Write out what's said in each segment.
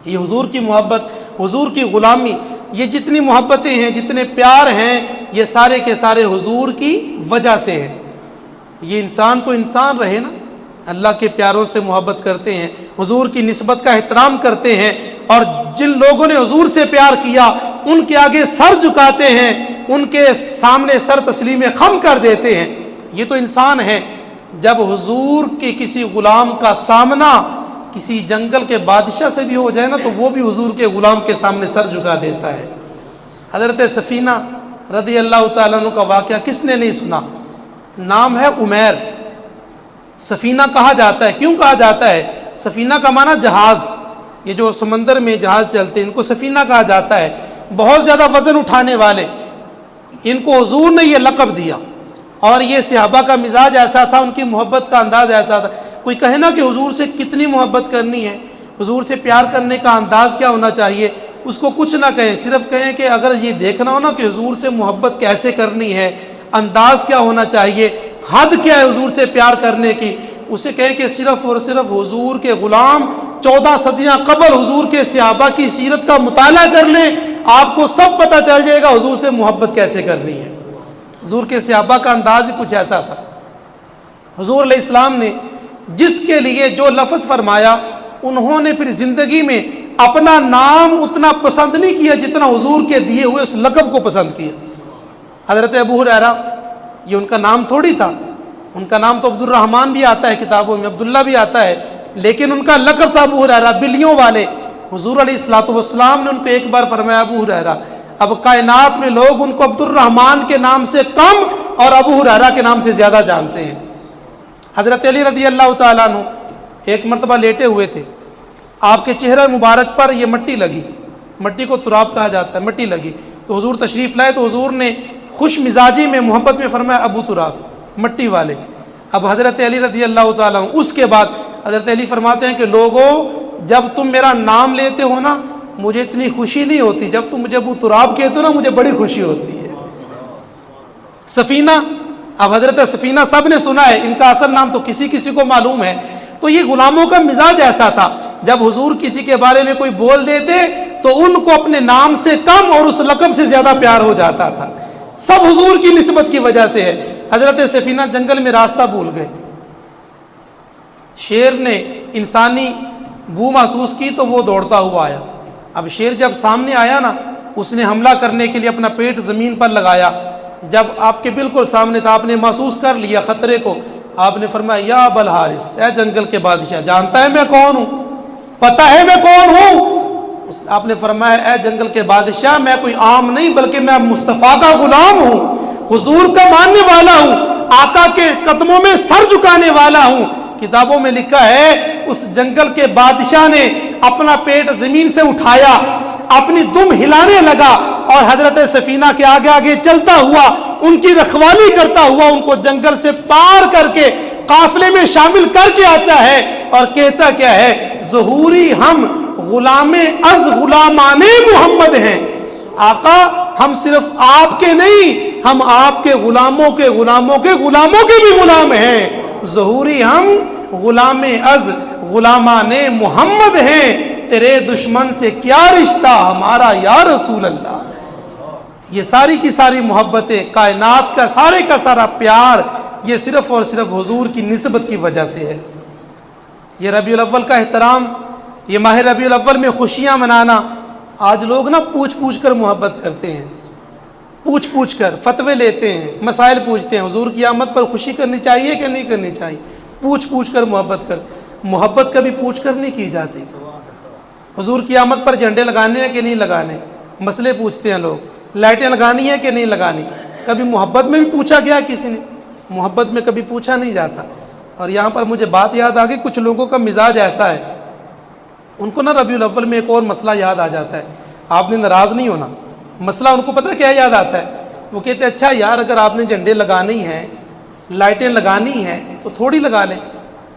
یہ حضور کی محبت، حضور کی غلامی، یہ جتنی محبتیں ہیں، جتنے پیار ہیں، یہ سارے کے سارے حضور کی وجہ سے ہیں۔ یہ انسان تو انسان رہے نا، اللہ کے پیاروں سے محبت کرتے ہیں، حضور کی نسبت کا احترام کرتے ہیں، اور جن لوگوں نے حضور سے پیار کیا ان کے آگے سر جھکاتے ہیں، ان کے سامنے سر تسلیم خم کر دیتے ہیں، یہ تو انسان ہے۔ جب حضور کے کسی غلام کا سامنا کسی جنگل کے بادشاہ سے بھی ہو جائے نا، تو وہ بھی حضور کے غلام کے سامنے سر جھکا دیتا ہے۔ حضرت سفینہ رضی اللہ تعالیٰ عنہ کا واقعہ کس نے نہیں سنا؟ نام ہے عمیر۔ سفینہ کہا جاتا ہے، کیوں کہا جاتا ہے؟ سفینہ کا معنی جہاز، یہ جو سمندر میں جہاز چلتے ہیں ان کو سفینہ کہا جاتا ہے۔ بہت زیادہ وزن اٹھانے والے، ان کو حضور نے یہ لقب دیا، اور یہ صحابہ کا مزاج ایسا تھا، ان کی محبت کا انداز ایسا تھا۔ کوئی کہے نا کہ حضور سے کتنی محبت کرنی ہے، حضور سے پیار کرنے کا انداز کیا ہونا چاہیے، اس کو کچھ نہ کہیں، صرف کہیں کہ اگر یہ دیکھنا ہو نا کہ حضور سے محبت کیسے کرنی ہے، انداز کیا ہونا چاہیے، حد کیا ہے حضور سے پیار کرنے کی، اسے کہیں کہ صرف اور صرف حضور کے غلام 14 صدیاں قبل حضور کے صحابہ کی سیرت کا مطالعہ کر لیں، آپ کو سب پتہ چل جائے گا حضور سے محبت کیسے کرنی ہے۔ حضور کے صحابہ کا انداز ہی کچھ ایسا تھا۔ حضور علیہ السلام نے جس کے لیے جو لفظ فرمایا، انہوں نے پھر زندگی میں اپنا نام اتنا پسند نہیں کیا جتنا حضور کے دیے ہوئے اس لقب کو پسند کیا۔ حضرت ابو ہریرہ، یہ ان کا نام تھوڑی تھا، ان کا نام تو عبد الرحمن بھی آتا ہے کتابوں میں، عبداللہ بھی آتا ہے، لیکن ان کا لقب تھا ابو ہریرہ، بلیوں والے۔ حضور علیہ السلام نے ان کو ایک بار فرمایا ابو ہریرہ، اب کائنات میں لوگ ان کو عبد الرحمن کے نام سے کم اور ابو ہریرہ کے نام سے زیادہ جانتے ہیں۔ حضرت علی رضی اللہ تعالیٰ عنہ ایک مرتبہ لیٹے ہوئے تھے، آپ کے چہرہ مبارک پر یہ مٹی لگی، مٹی کو تراب کہا جاتا ہے، مٹی لگی، تو حضور تشریف لائے تو حضور نے خوش مزاجی میں محبت میں فرمایا ابو تراب، مٹی والے۔ اب حضرت علی رضی اللہ تعالیٰ عنہ، اس کے بعد حضرت علی فرماتے ہیں کہ لوگوں، جب تم میرا نام لیتے ہو نا مجھے اتنی خوشی نہیں ہوتی، جب تم مجھے ابو تراب کہتے ہو نا مجھے بڑی خوشی ہوتی ہے۔ سفینہ، اب حضرت سفینہ سب نے سنا ہے، ان کا اصل نام تو کسی کسی کو معلوم ہے۔ تو یہ غلاموں کا مزاج ایسا تھا، جب حضور کسی کے بارے میں کوئی بول دیتے تو ان کو اپنے نام سے کم اور اس لقب سے زیادہ پیار ہو جاتا تھا۔ سب حضور کی نسبت کی وجہ سے ہے۔ حضرت سفینہ جنگل میں راستہ بھول گئے، شیر نے انسانی بو محسوس کی تو وہ دوڑتا ہوا آیا۔ اب شیر جب سامنے آیا نا، اس نے حملہ کرنے کے لیے اپنا پیٹ زمین پر لگایا، جب آپ کے بالکل سامنے تھا، آپ نے محسوس کر لیا خطرے کو، آپ نے فرمایا یا ابا الحارث، اے جنگل کے بادشاہ، جانتا ہے میں کون ہوں، پتہ ہے میں کون ہوں؟ آپ نے فرمایا اے جنگل کے بادشاہ، میں کوئی عام نہیں بلکہ میں مصطفیٰ کا غلام ہوں، حضور کا ماننے والا ہوں، آقا کے قدموں میں سر جھکانے والا ہوں۔ کتابوں میں لکھا ہے اس جنگل کے بادشاہ نے اپنا پیٹ زمین سے اٹھایا، اپنی دم ہلانے لگا اور حضرت سفینہ کے آگے آگے چلتا ہوا، ان کی رکھوالی کرتا ہوا ان کو جنگل سے پار کر کے قافلے میں شامل کر کے آتا ہے، اور کہتا کیا ہے، ظہوری ہم غلام از غلامان محمد ہیں، آقا ہم صرف آپ کے نہیں، ہم آپ کے غلاموں کے غلاموں کے غلاموں کے بھی غلام ہیں، ظہوری ہم غلام از غلامان محمد ہیں، تیرے دشمن سے کیا رشتہ ہمارا یا رسول اللہ۔ یہ ساری کی ساری محبتیں، کائنات کا سارا پیار، یہ صرف اور صرف حضور کی نسبت کی وجہ سے ہے۔ یہ ربیع الاول کا احترام، یہ ماہ ربیع الاول میں خوشیاں منانا، آج لوگ نا پوچھ پوچھ کر محبت کرتے ہیں، پوچھ پوچھ کر فتوے لیتے ہیں، مسائل پوچھتے ہیں، حضور کی آمد پر خوشی کرنی چاہیے کہ نہیں کرنی چاہیے، پوچھ پوچھ کر محبت کر، محبت کبھی پوچھ کر نہیں کی جاتی۔ حضور کی آمد پر جھنڈے لگانے ہیں کہ نہیں لگانے، مسئلے پوچھتے ہیں لوگ، لائٹیں لگانی ہے کہ نہیں لگانی، کبھی محبت میں بھی پوچھا گیا کسی نے؟ محبت میں کبھی پوچھا نہیں جاتا۔ اور یہاں پر مجھے بات یاد آ گئی، کچھ لوگوں کا مزاج ایسا ہے، ان کو نا ربیع الاول میں ایک اور مسئلہ یاد آ جاتا ہے، آپ نے ناراض نہیں ہونا، مسئلہ ان کو پتہ کیا یاد آتا ہے، وہ کہتے ہیں اچھا یار اگر آپ نے جھنڈے لگانے ہی ہیں، لائٹیں لگانی ہیں تو تھوڑی لگا لیں،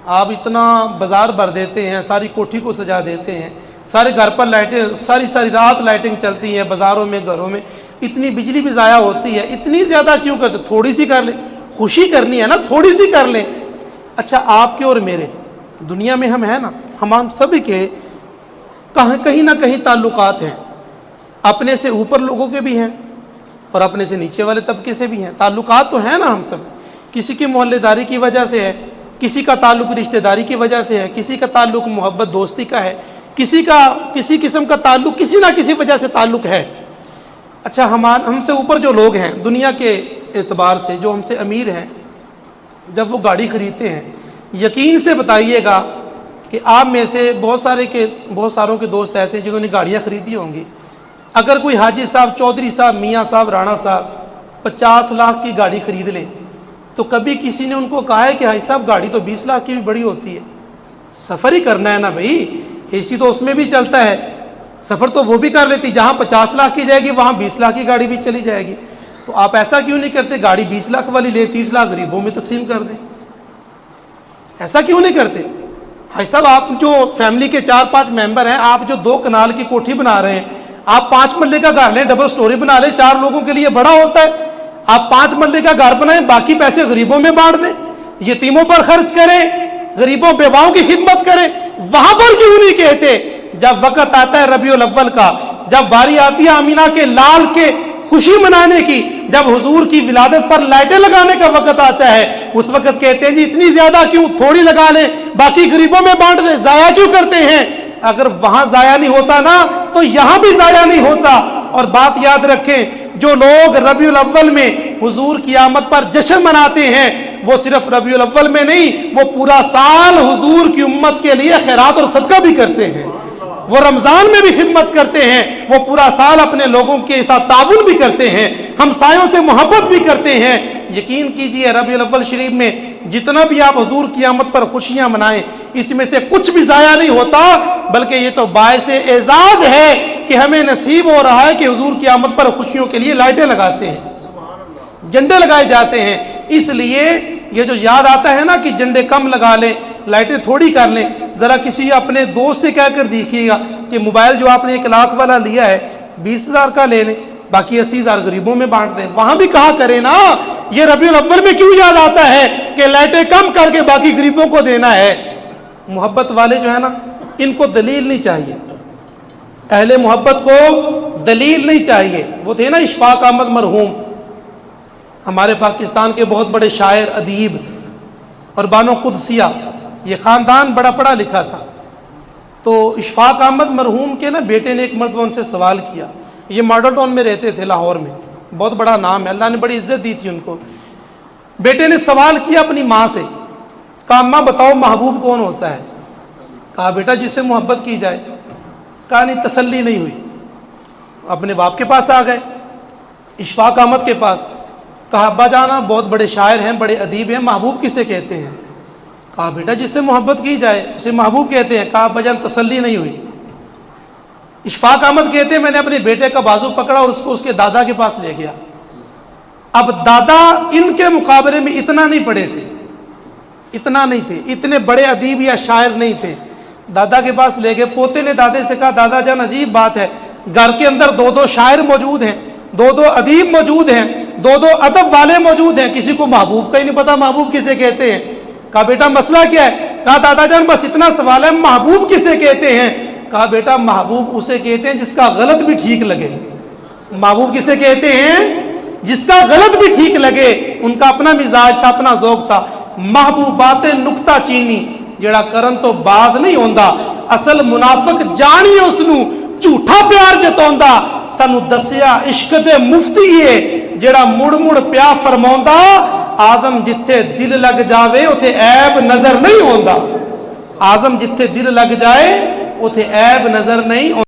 آپ اتنا بازار بھر دیتے ہیں، ساری کوٹھی کو سجا دیتے ہیں، سارے گھر پر لائٹیں، ساری رات لائٹنگ چلتی ہیں، بازاروں میں گھروں میں، اتنی بجلی بھی ضائع ہوتی ہے، اتنی زیادہ کیوں کرتے؟ تھوڑی سی کر لیں، خوشی کرنی ہے نا، تھوڑی سی کر لیں۔ اچھا آپ کے اور میرے دنیا میں ہم ہیں نا، ہم سبھی کے کہیں نہ کہیں تعلقات ہیں، اپنے سے اوپر لوگوں کے بھی ہیں اور اپنے سے نیچے والے طبقے سے بھی ہیں۔ تعلقات تو ہیں نا ہم سب، کسی کی محلے داری کی وجہ سے ہے، کسی کا تعلق رشتہ داری کی وجہ سے ہے، کسی کا تعلق محبت دوستی کا ہے، کسی قسم کا تعلق کسی نہ کسی وجہ سے تعلق ہے۔ اچھا، ہم سے اوپر جو لوگ ہیں دنیا کے اعتبار سے، جو ہم سے امیر ہیں، جب وہ گاڑی خریدتے ہیں، یقین سے بتائیے گا کہ آپ میں سے بہت ساروں کے دوست ایسے ہیں جنہوں نے گاڑیاں خریدی ہوں گی۔ اگر کوئی حاجی صاحب، چودھری صاحب، میاں صاحب، رانا صاحب 50 لاکھ کی گاڑی خرید لیں تو کبھی کسی نے ان کو کہا ہے کہ حاجی صاحب گاڑی تو 20 لاکھ کی بھی بڑی ہوتی ہے، سفر ہی کرنا ہے نا بھائی، اے سی تو اس میں بھی چلتا ہے، سفر تو وہ بھی کر لیتی، جہاں 50 لاکھ کی جائے گی وہاں 20 لاکھ کی گاڑی بھی چلی جائے گی۔ تو آپ ایسا کیوں نہیں کرتے، گاڑی 20 لاکھ والی لیں، 30 لاکھ غریبوں میں تقسیم کر دیں؟ ایسا کیوں نہیں کرتے؟ حاجی صاحب آپ جو فیملی کے 4-5 ممبر ہیں، آپ جو 2 کنال کی کوٹھی بنا رہے ہیں، آپ 5 مرلے کا گھر لیں، ڈبل سٹوری بنا لیں، 4 لوگوں کے لیے بڑا ہوتا ہے۔ آپ 5 مرلے کا گھر بنائیں، باقی پیسے غریبوں میں بانٹ دیں، یتیموں پر خرچ کریں، غریبوں بیواؤں کی خدمت کریں۔ وہاں پر کیوں نہیں کہتے جب وقت آتا ہے ربیع الاول کا، جب باری آتی ہے آمینہ کے لال کے خوشی منانے کی، جب حضور کی ولادت پر لائٹیں لگانے کا وقت آتا ہے، اس وقت کہتے ہیں جی اتنی زیادہ کیوں، تھوڑی لگا لیں، باقی غریبوں میں بانٹ دیں، ضائع کیوں کرتے ہیں؟ اگر وہاں ضائع نہیں ہوتا نا تو یہاں بھی ضائع نہیں ہوتا۔ اور بات یاد رکھیں، جو لوگ ربیع الاول میں حضور کی آمد پر جشن مناتے ہیں، وہ صرف ربیع الاول میں نہیں، وہ پورا سال حضور کی امت کے لیے خیرات اور صدقہ بھی کرتے ہیں، وہ رمضان میں بھی خدمت کرتے ہیں، وہ پورا سال اپنے لوگوں کے ساتھ تعاون بھی کرتے ہیں، ہمسایوں سے محبت بھی کرتے ہیں۔ یقین کیجئے ربیع الاول شریف میں جتنا بھی آپ حضور کی آمد پر خوشیاں منائیں، اس میں سے کچھ بھی ضائع نہیں ہوتا، بلکہ یہ تو باعث اعزاز ہے کہ ہمیں نصیب ہو رہا ہے کہ حضور کی آمد پر خوشیوں کے لیے لائٹیں لگاتے ہیں، جھنڈے لگائے جاتے ہیں۔ اس لیے یہ جو یاد آتا ہے نا کہ جھنڈے کم لگا لیں، لائٹیں تھوڑی کر لیں، ذرا کسی اپنے دوست سے کہہ کر دیکھیے گا کہ موبائل جو آپ نے 1 لاکھ والا لیا ہے 20,000 کا لے لیں، باقی 80,000 غریبوں میں بانٹ دیں۔ وہاں بھی کہا کریں نا، یہ ربیع الاول میں کیوں یاد آتا ہے کہ لائٹیں کم کر کے باقی غریبوں کو دینا ہے؟ محبت والے جو ہے نا، ان کو دلیل نہیں چاہیے، اہل محبت کو دلیل نہیں چاہیے۔ وہ تھے نا اشفاق احمد مرحوم، ہمارے پاکستان کے بہت بڑے شاعر، ادیب اور بانو قدسیہ، یہ خاندان بڑا پڑھا لکھا تھا۔ تو اشفاق احمد مرحوم کے نا بیٹے نے ایک مرتبہ ان سے سوال کیا، یہ ماڈل ٹاؤن میں رہتے تھے لاہور میں، بہت بڑا نام ہے، اللہ نے بڑی عزت دی تھی ان کو۔ بیٹے نے سوال کیا اپنی ماں سے، کہا ماں بتاؤ محبوب کون ہوتا ہے؟ کہا بیٹا جس سے محبت کی جائے۔ کہا نہیں، تسلی نہیں ہوئی، اپنے باپ کے پاس آ گئے، اشفاق احمد کے پاس۔ کہا ابا جانا بہت بڑے شاعر ہیں، بڑے ادیب ہیں، محبوب کسے کہتے ہیں؟ کہا بیٹا جس سے محبت کی جائے اسے محبوب کہتے ہیں۔ کہا ابا جان تسلی نہیں ہوئی۔ اشفاق احمد کہتے ہیں میں نے اپنے بیٹے کا بازو پکڑا اور اس کو اس کے دادا کے پاس لے گیا۔ اب دادا ان کے مقابلے میں اتنا نہیں پڑھے تھے، اتنا نہیں تھے، اتنے بڑے ادیب یا شاعر نہیں تھے۔ دادا کے پاس لے گئے، پوتے نے دادے سے کہا دادا جان عجیب بات ہے، گھر کے اندر 2 شاعر موجود ہیں، 2 ادیب موجود ہیں، 2 ادب والے موجود ہیں، کسی کو محبوب کا ہی نہیں پتا محبوب کسے کہتے ہیں۔ کہا بیٹا مسئلہ کیا ہے؟ کہا دادا جان بس اتنا سوال ہے، محبوب کسے کہتے ہیں؟ کہا بیٹا محبوب اسے کہتے ہیں جس کا غلط بھی ٹھیک لگے۔ محبوب کسے کہتے ہیں؟ جس کا غلط بھی ٹھیک لگے۔ ان کا اپنا مزاج تھا، اپنا ذوق تھا۔ محبوبات نکتہ چینی جڑا کرن تو باز نہیں ہوندا، اصل منافق جانی اس نو جھوٹا پیار جتاوندا، سانو دسیا عشق دے مفتی ہے جڑا مڑ مڑ پیا فرماوندا، آزم جتھے دل لگ جاوے اوتھے عیب نظر نہیں ہوندا، آزم جتھے دل لگ جائے اوتھے عیب نظر نہیں